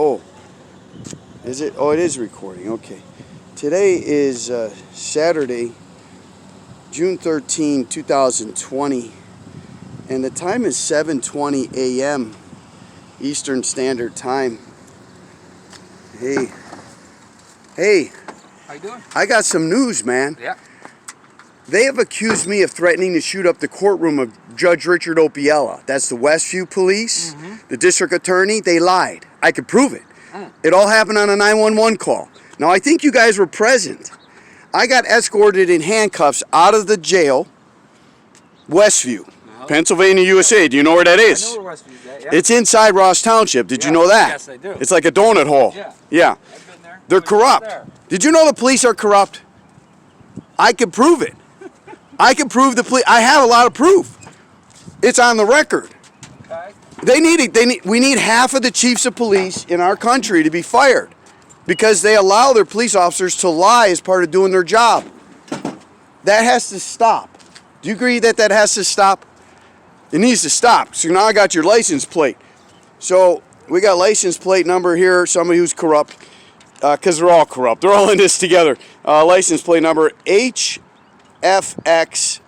Oh, is it? Oh, it is recording. Okay. Today is Saturday, June 13, 2020, and the time is 7:20 a.m. Eastern Standard Time. Hey. How you doing? I got some news, man. Yeah. They have accused me of threatening to shoot up the courtroom of Judge Richard Opiella. That's the Westview Police, the district attorney. They lied. I could prove it. It all happened on a 911 call. Now, I think you guys were present. I got escorted in handcuffs out of the jail, Westview, Pennsylvania, USA. Do you know where that is? I know where Westview is at, yeah. It's inside Ross Township. Did you know that? Yes, I do. It's like a donut hole. Yeah. I've been there. They're corrupt. Did you know the police are corrupt? I can prove it. I can prove the police. I have a lot of proof. It's on the record. Okay. We need half of the chiefs of police in our country to be fired because they allow their police officers to lie as part of doing their job. That has to stop. Do you agree that that has to stop? It needs to stop. So now I got your license plate. So we got license plate number here, somebody who's corrupt, because they're all corrupt. They're all in this together. License plate number HFX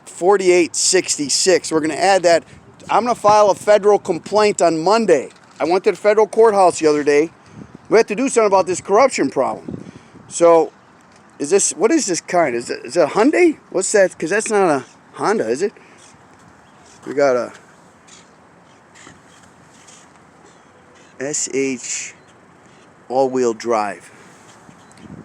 4866. We're going to add that. I'm going to file a federal complaint on Monday. I went to the federal courthouse the other day. We have to do something about this corruption problem. So, what is this kind? Is it a Hyundai? What's that? Because that's not a Honda, is it? We got a SH all-wheel drive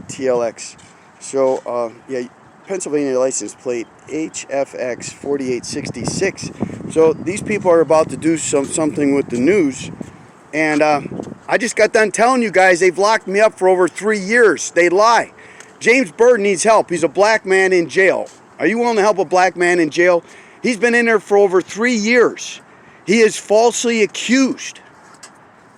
TLX. So, yeah, Pennsylvania license plate HFX 4866. So these people are about to do something with the news, and I just got done telling you guys they've locked me up for over 3 years. They lie. James Bird needs help. He's a black man in jail. Are you willing to help a black man in jail? He's been in there for over 3 years. He is falsely accused.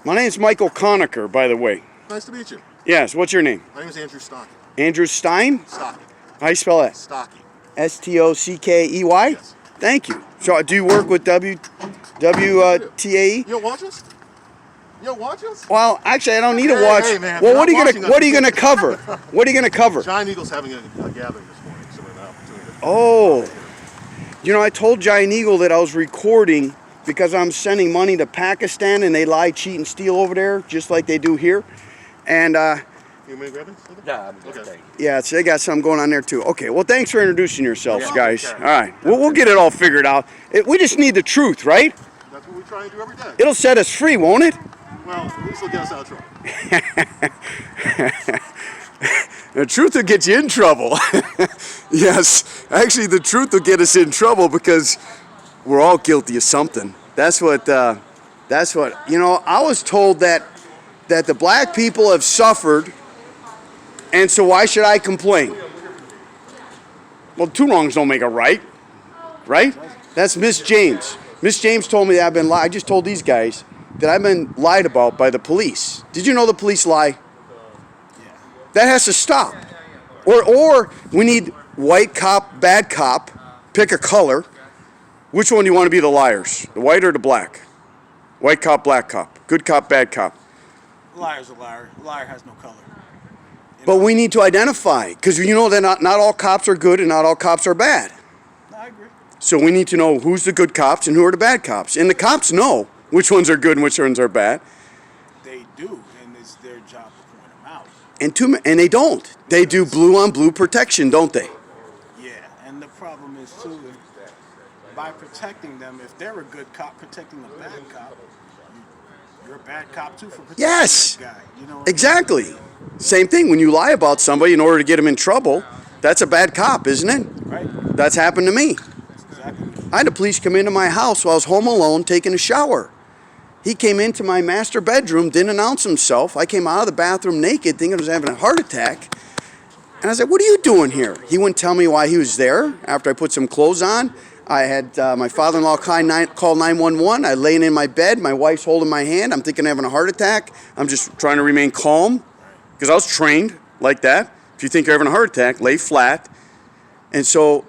My name's Michael Conacher, by the way. Nice to meet you. Yes, what's your name? My name is Andrew.Stockey. Andrew Stein? Stockey. How do you spell that? Stockey. S-T-O-C-K-E-Y? Yes. Thank you. So do you work with WTAE? You don't watch us? You don't watch us? Well, actually, I don't need to watch. Hey, man, well, what are you gonna cover? What are you gonna cover? Giant Eagle's having a gathering this morning, so we're an opportunity. Oh, you know, I told Giant Eagle that I was recording because I'm sending money to Pakistan, and they lie, cheat, and steal over there, just like they do here. And You want me to grab it? Yeah, I'm good. Okay. yeah, so they got something going on there too. Okay, well, thanks for introducing yourselves, Yeah, guys. okay. All right, we'll get it all figured out. We just need the truth, right? That's what we try and do every day. It'll set us free, won't it? Well, at least it'll get us out of trouble. The truth will get you in trouble. Yes, actually, the truth will get us in trouble because we're all guilty of something. That's what, you know, I was told that the black people have suffered, and so why should I complain? Well, two wrongs don't make a right, right? That's Miss James. Miss James told me that I've been lied. I just told these guys that I've been lied about by the police. Did you know the police lie? That has to stop. Or we need white cop, bad cop, pick a color. Which one do you want to be the liars? The white or the black? White cop, black cop. Good cop, bad cop. Liar's a liar. A liar has no color. But we need to identify, because you know that not all cops are good and not all cops are bad. I agree. So we need to know who's the good cops and who are the bad cops. And the cops know which ones are good and which ones are bad. They do, and it's their job to point them out. And they don't. They do blue on blue protection, don't they? Yeah, and the problem is too, by protecting them, if they're a good cop protecting a bad cop, you're a bad cop too for protecting Yes. that guy. You know Exactly. Same thing. When you lie about somebody in order to get them in trouble, that's a bad cop, isn't it? Right. That's happened to me. That's exactly. I had the police come into my house while I was home alone taking a shower. He came into my master bedroom, didn't announce himself. I came out of the bathroom naked, thinking I was having a heart attack. And I said, "What are you doing here?" He wouldn't tell me why he was there. After I put some clothes on, I had my father-in-law call 911. I laid in my bed. My wife's holding my hand. I'm thinking I'm having a heart attack. I'm just trying to remain calm because I was trained like that. If you think you're having a heart attack, lay flat. And so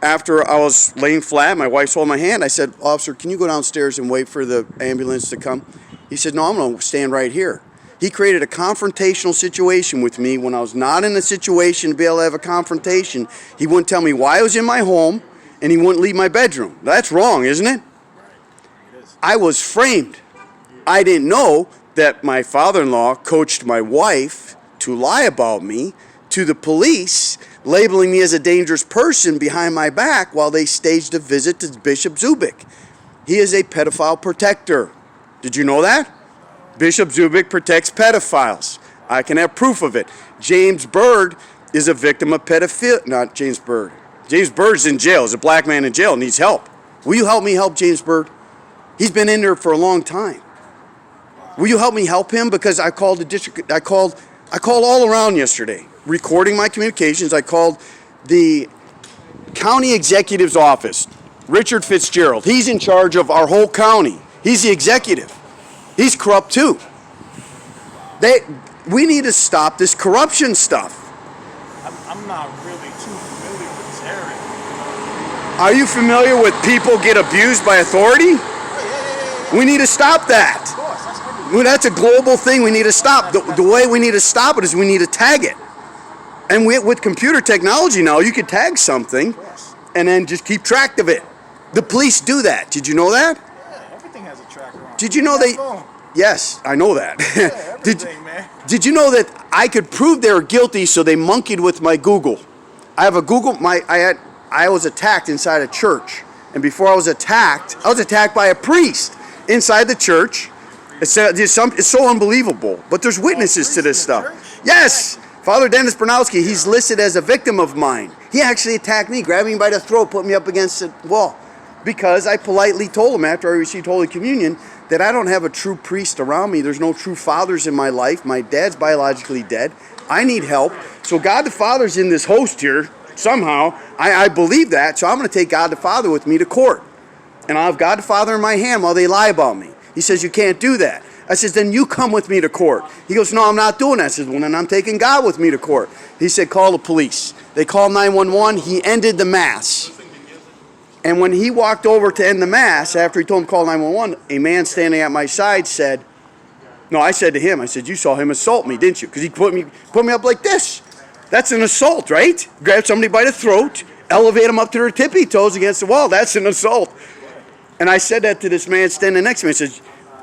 after I was laying flat, my wife's holding my hand. I said, "Officer, can you go downstairs and wait for the ambulance to come?" He said, "No, I'm going to stand right here." He created a confrontational situation with me when I was not in a situation to be able to have a confrontation. He wouldn't tell me why I was in my home, and he wouldn't leave my bedroom. That's wrong, isn't it? I was framed. I didn't know that my father-in-law coached my wife to lie about me to the police, labeling me as a dangerous person behind my back while they staged a visit to Bishop Zubik. He is a pedophile protector. Did you know that? Bishop Zubik protects pedophiles. I can have proof of it. James Byrd is a victim of pedophilia. Not James Byrd. James Bird's in jail. He's a black man in jail, needs help. Will you help me help James Byrd? He's been in there for a long time. Will you help me help him? Because I called the district. I called all around yesterday, recording my communications. I called the county executive's office, Richard Fitzgerald. He's in charge of our whole county. He's the executive. He's corrupt too. We need to stop this corruption stuff. I'm not really too familiar with this area. Are you familiar with people get abused by authority? We need to stop that. Of course, that's everything. Well, that's a global thing we need to stop. The way we need to stop it is we need to tag it. And with computer technology now, you can tag something and then just keep track of it. The police do that. Did you know that? Yeah, everything has a tracker on it. Did you know they... Phone. Yes, I know that. Yeah, everything, man. Did you know that I could prove they were guilty, so they monkeyed with my Google? I have a Google... I was attacked inside a church. And before I was attacked by a priest inside the church. It's so unbelievable. But there's witnesses to this stuff. Yes! Father Dennis Bernowski, he's listed as a victim of mine. He actually attacked me, grabbed me by the throat, put me up against the wall. Because I politely told him after I received Holy Communion that I don't have a true priest around me. There's no true fathers in my life. My dad's biologically dead. I need help. So God the Father's in this host here somehow. I believe that. So I'm going to take God the Father with me to court. And I'll have God the Father in my hand while they lie about me. He says, you can't do that. I says, then you come with me to court. He goes, no, I'm not doing that. I says, well, then I'm taking God with me to court. He said, call the police. They called 911. He ended the mass. And when he walked over to end the mass, after he told him to call 911, a man standing at my side said, no, I said to him, I said, you saw him assault me, didn't you? Because he put me up like this. That's an assault, right? Grab somebody by the throat, elevate them up to their tippy toes against the wall. That's an assault. And I said that to this man standing next to me. I said,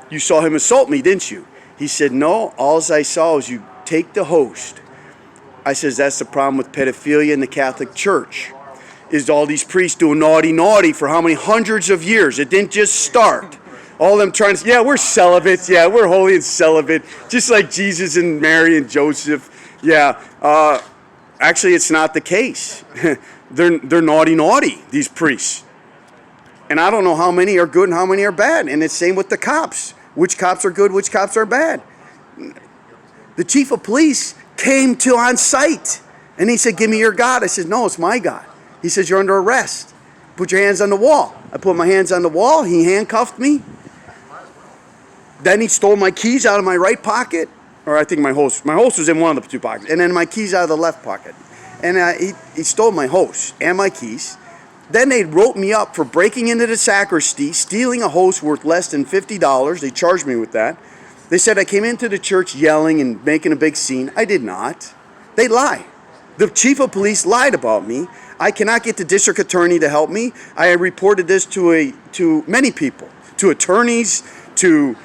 you saw him assault me, didn't you? He said, no, all I saw was you take the host. I says, that's the problem with pedophilia in the Catholic Church, is all these priests doing naughty for how many hundreds of years. It didn't just start. All them trying to say, yeah, we're celibates. Yeah, we're holy and celibate, just like Jesus and Mary and Joseph. Yeah, actually, it's not the case. They're naughty, these priests. And I don't know how many are good and how many are bad. And it's the same with the cops. Which cops are good, which cops are bad. The chief of police came to on site. And he said, give me your God. I said, no, it's my God. He says, you're under arrest. Put your hands on the wall. I put my hands on the wall. He handcuffed me. Then he stole my keys out of my right pocket. Or I think my host was in one of the two pockets. And then my keys out of the left pocket. And he stole my host and my keys. Then they wrote me up for breaking into the sacristy, stealing a host worth less than $50. They charged me with that. They said I came into the church yelling and making a big scene. I did not. They lie. The chief of police lied about me. I cannot get the district attorney to help me. I reported this to many people, to attorneys, to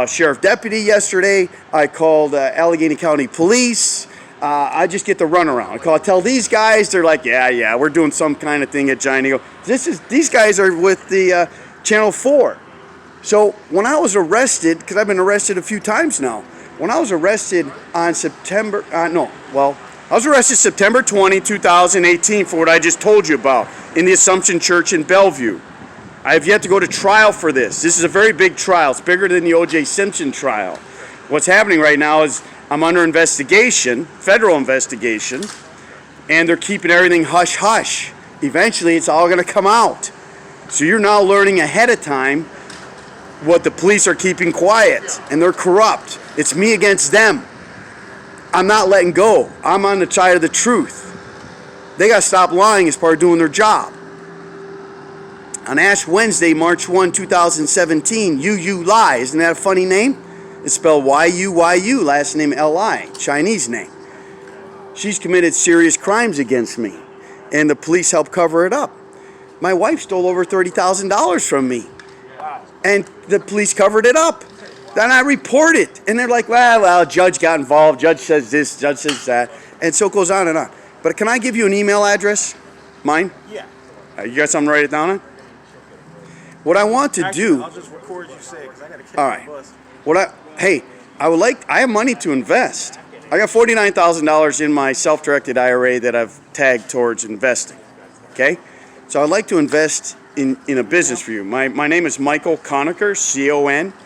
sheriff deputy yesterday. I called Allegheny County Police. I just get the runaround. I tell these guys, they're like, yeah, we're doing some kind of thing at Giant Eagle. These guys are with the Channel 4. So when I was arrested, because I've been arrested a few times now, when I was arrested on I was arrested September 20, 2018 for what I just told you about in the Assumption Church in Bellevue. I have yet to go to trial for this. This is a very big trial. It's bigger than the O.J. Simpson trial. What's happening right now is I'm under investigation, federal investigation, and they're keeping everything hush-hush. Eventually, it's all going to come out. So you're now learning ahead of time what the police are keeping quiet, and they're corrupt. It's me against them. I'm not letting go. I'm on the side of the truth. They got to stop lying as part of doing their job. On Ash Wednesday, March 1, 2017, You Lie. Isn't that a funny name? It's spelled Y-U-Y-U, last name L-I, Chinese name. She's committed serious crimes against me, and the police helped cover it up. My wife stole over $30,000 from me, and the police covered it up. Then I report it, and they're like, well, judge got involved, judge says this, judge says that, and so it goes on and on. But can I give you an email address? Mine? Yeah. You got something to write it down on? What I want to do... I'll just record you say it, because I got to catch All the right. bus. I have money to invest. I got $49,000 in my self-directed IRA that I've tagged towards investing. Okay? So I'd like to invest in a business for you. My name is Michael Conacher, C-O-N-I-K-E-R.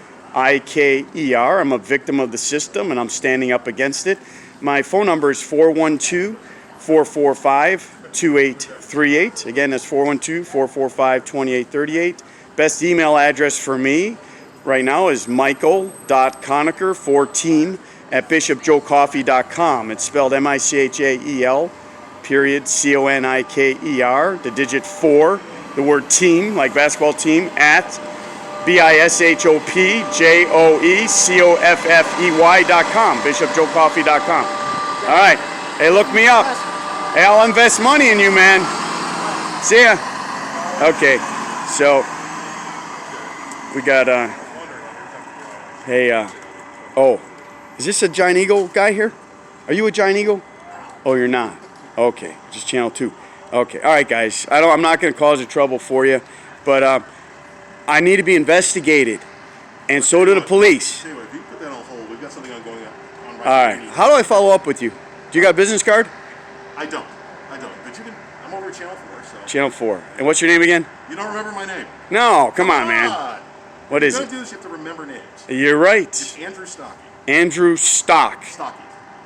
I'm a victim of the system, and I'm standing up against it. My phone number is 412-445-2838. Again, that's 412-445-2838. Best email address for me right now is michael.conacher14@bishopjoecoffee.com. It's spelled M-I-C-H-A-E-L, period, C-O-N-I-K-E-R, the digit 4, the word team, like basketball team, at BISHOPJOECOFFEY.com, bishopjoecoffee.com. All right. Hey, look me up. Hey, I'll invest money in you, man. See ya. Okay. So, we got, oh, is this a Giant Eagle guy here? Are you a Giant Eagle? Oh, you're not. Okay, just channel 2. Okay, all right, guys. I'm not going to cause a trouble for you, but I need to be investigated, and so do the police. Anyway, if you put that on hold, we've got something on going on right All right. How do I follow up with you? Do you got a business card? I don't. But you can. I'm over at Channel 4, so. Channel 4. And what's your name again? You don't remember my name? No, come on, man. What is What it? you have to do is you have to remember names. You're right. It's Andrew.Stockey. Andrew Stock. Stockey.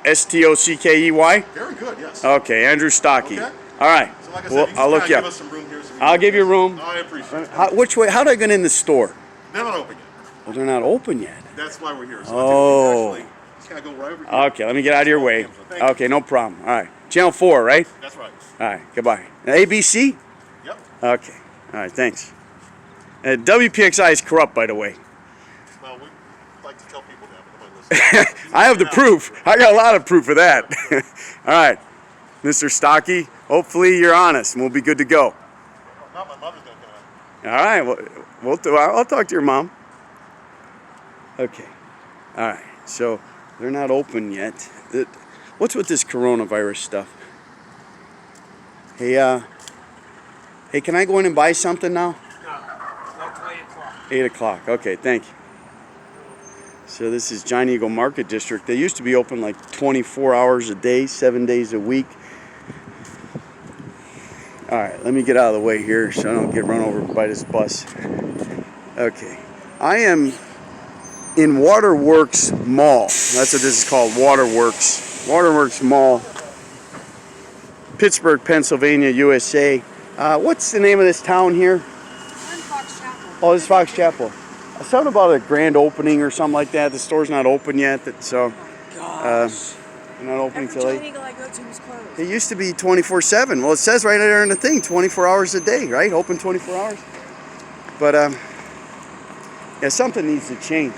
S-T-O-C-K-E-Y? Very good, yes. Okay, Andrew.Stockey. Okay. All right. So like I said, Well, you I'll look just you give up. us some room here. I'll give you room. I appreciate it. Which way? How do I get in the store? They're not open yet. Well, they're not open yet. That's why we're here. So Oh. actually, just gotta go right over here. Okay, let me get out of your way. Thank you. Okay, no problem. All right. Channel 4, right? That's right. All right, goodbye. ABC? Yep. Okay. All right, thanks. WPXI is corrupt, by the way. Well, we like to tell people that, but nobody listens. I have the proof. I got a lot of proof of that. All right, Mr. Stockey, hopefully you're honest and we'll be good to go. Not my mother's gonna come out. All right, I'll talk to your mom. Okay. All right, so they're not open yet. What's with this coronavirus stuff? Hey, can I go in and buy something now? No, like 8 o'clock. 8 o'clock. Okay, thank you. So this is Giant Eagle Market District. They used to be open like 24 hours a day, 7 days a week. All right, let me get out of the way here so I don't get run over by this bus. Okay, I am in Waterworks Mall. That's what this is called, Waterworks. Waterworks Mall, Pittsburgh, Pennsylvania, USA. What's the name of this town here? Fox Chapel. Oh, this is Fox Chapel. Something about a grand opening or something like that. The store's not open yet, so Gosh. they're not opening Every till Giant 8. Eagle I go to is closed. It used to be 24/7. Well, it says right there in the thing, 24 hours a day, right? Open 24 hours. But yeah, something needs to change.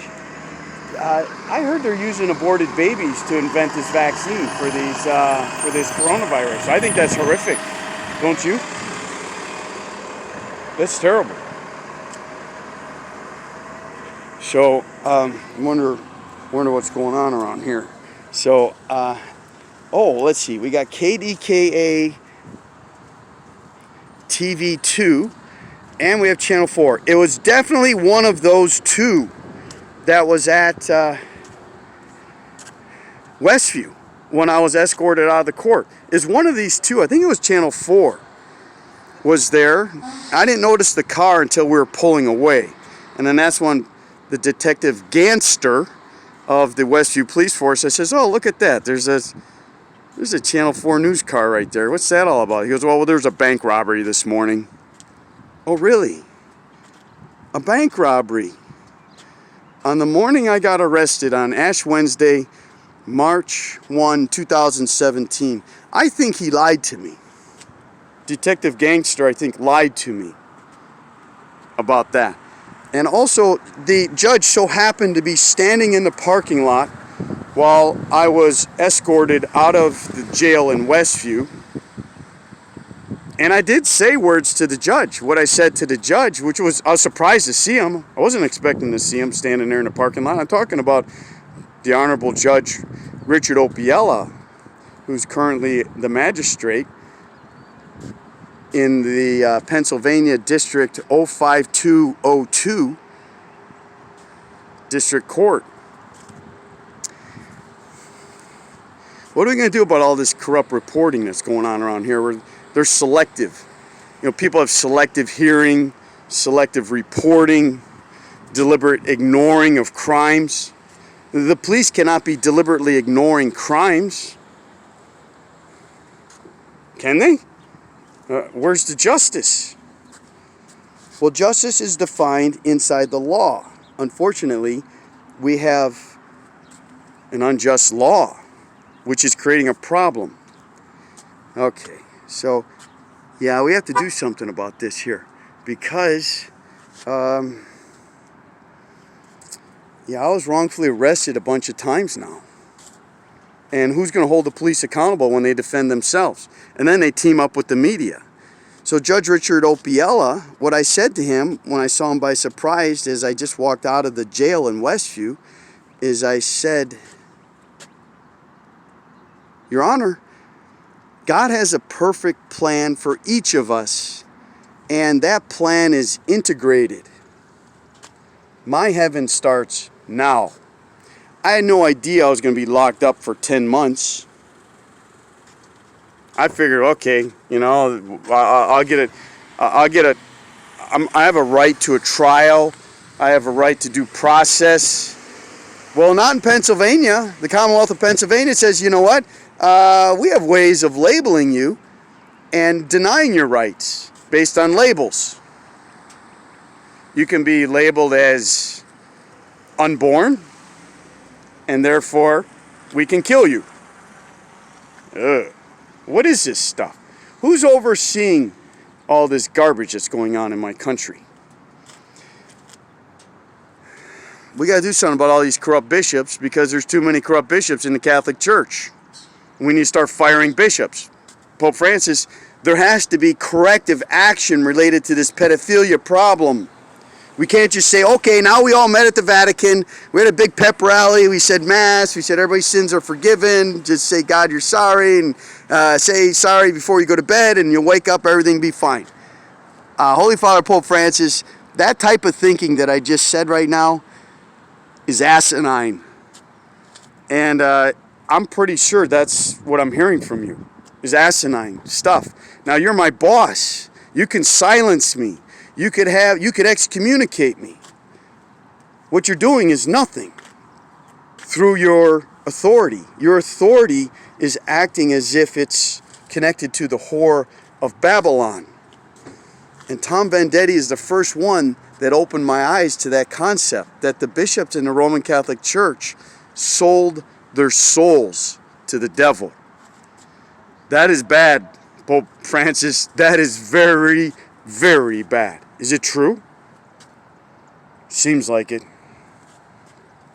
I heard they're using aborted babies to invent this vaccine for this coronavirus. I think that's horrific, don't you? That's terrible. So wonder what's going on around here. So let's see. We got KDKA TV2, and we have Channel 4. It was definitely one of those two that was at Westview when I was escorted out of the court. Is one of these two. I think it was Channel 4 was there. I didn't notice the car until we were pulling away. And then that's when the detective Gangster of the Westview Police Force, I says, oh, look at that. There's a Channel 4 news car right there. What's that all about? He goes, well, there was a bank robbery this morning. Oh, really? A bank robbery? On the morning I got arrested on Ash Wednesday, March 1, 2017, I think he lied to me. Detective Gangster, I think, lied to me about that. And also, the judge so happened to be standing in the parking lot while I was escorted out of the jail in Westview. And I did say words to the judge. What I said to the judge, which was, I was surprised to see him. I wasn't expecting to see him standing there in the parking lot. I'm talking about the Honorable Judge Richard Opiella, who's currently the magistrate in the Pennsylvania District 05202 District Court. What are we going to do about all this corrupt reporting that's going on around here? Where they're selective. You know, people have selective hearing, selective reporting, deliberate ignoring of crimes. The police cannot be deliberately ignoring crimes. Can they? Where's the justice? Well, justice is defined inside the law. Unfortunately, we have an unjust law, which is creating a problem. Okay, so yeah, we have to do something about this here because yeah, I was wrongfully arrested a bunch of times now. And who's going to hold the police accountable when they defend themselves? And then they team up with the media. So Judge Richard Opiella, what I said to him when I saw him by surprise as I just walked out of the jail in Westview, is I said, Your Honor, God has a perfect plan for each of us, and that plan is integrated. My heaven starts now. I had no idea I was going to be locked up for 10 months. I figured, okay, you know, I have a right to a trial. I have a right to due process. Well, not in Pennsylvania. The Commonwealth of Pennsylvania says, you know what? We have ways of labeling you and denying your rights based on labels. You can be labeled as unborn, and therefore we can kill you. Ugh. What is this stuff? Who's overseeing all this garbage that's going on in my country? We got to do something about all these corrupt bishops because there's too many corrupt bishops in the Catholic Church. We need to start firing bishops. Pope Francis, there has to be corrective action related to this pedophilia problem. We can't just say, okay, now we all met at the Vatican. We had a big pep rally. We said Mass. We said everybody's sins are forgiven. Just say, God, you're sorry. And say sorry before you go to bed. And you'll wake up, everything will be fine. Holy Father Pope Francis, that type of thinking that I just said right now is asinine. And I'm pretty sure that's what I'm hearing from you, is asinine stuff. Now, you're my boss. You can silence me. You could excommunicate me. What you're doing is nothing through your authority. Your authority is acting as if it's connected to the whore of Babylon. And Tom Vendetti is the first one that opened my eyes to that concept, that the bishops in the Roman Catholic Church sold their souls to the devil. That is bad, Pope Francis. That is very, very bad. Is it true? Seems like it.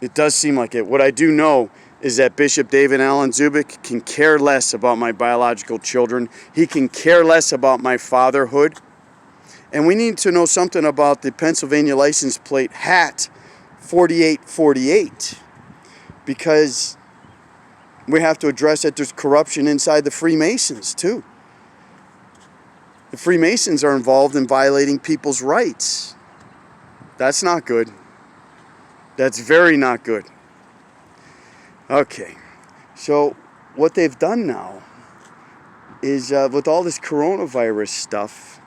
It does seem like it. What I do know is that Bishop David Allen Zubik can care less about my biological children. He can care less about my fatherhood. And we need to know something about the Pennsylvania license plate HAT 4848, because we have to address that there's corruption inside the Freemasons too. The Freemasons are involved in violating people's rights. That's not good. That's very not good. Okay, so what they've done now is with all this coronavirus stuff,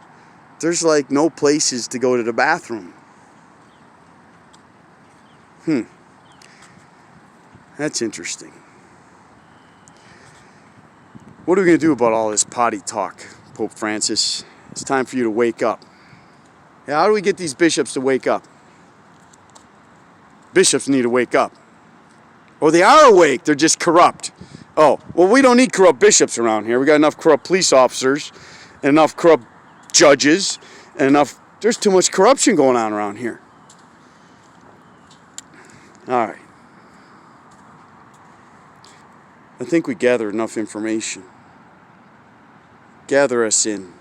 there's like no places to go to the bathroom. That's interesting. What are we going to do about all this potty talk, Pope Francis? It's time for you to wake up. How do we get these bishops to wake up? Bishops need to wake up. Or they are awake, they're just corrupt. Oh, well, we don't need corrupt bishops around here. We got enough corrupt police officers, and enough corrupt judges, and enough. There's too much corruption going on around here. All right. I think we gathered enough information. Gather us in.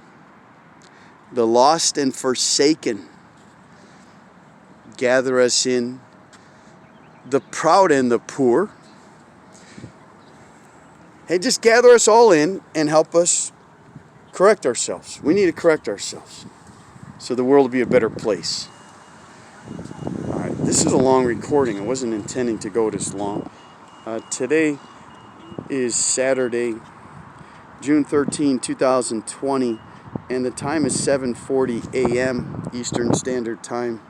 The lost and forsaken. Gather us in. The proud and the poor. Hey, just gather us all in and help us correct ourselves. We need to correct ourselves so the world will be a better place. All right, this is a long recording. I wasn't intending to go this long. Today is Saturday, June 13, 2020, and the time is 7:40 a.m. Eastern Standard Time.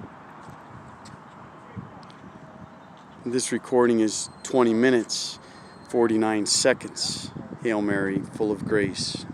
This recording is 20 minutes, 49 seconds. Hail Mary, full of grace.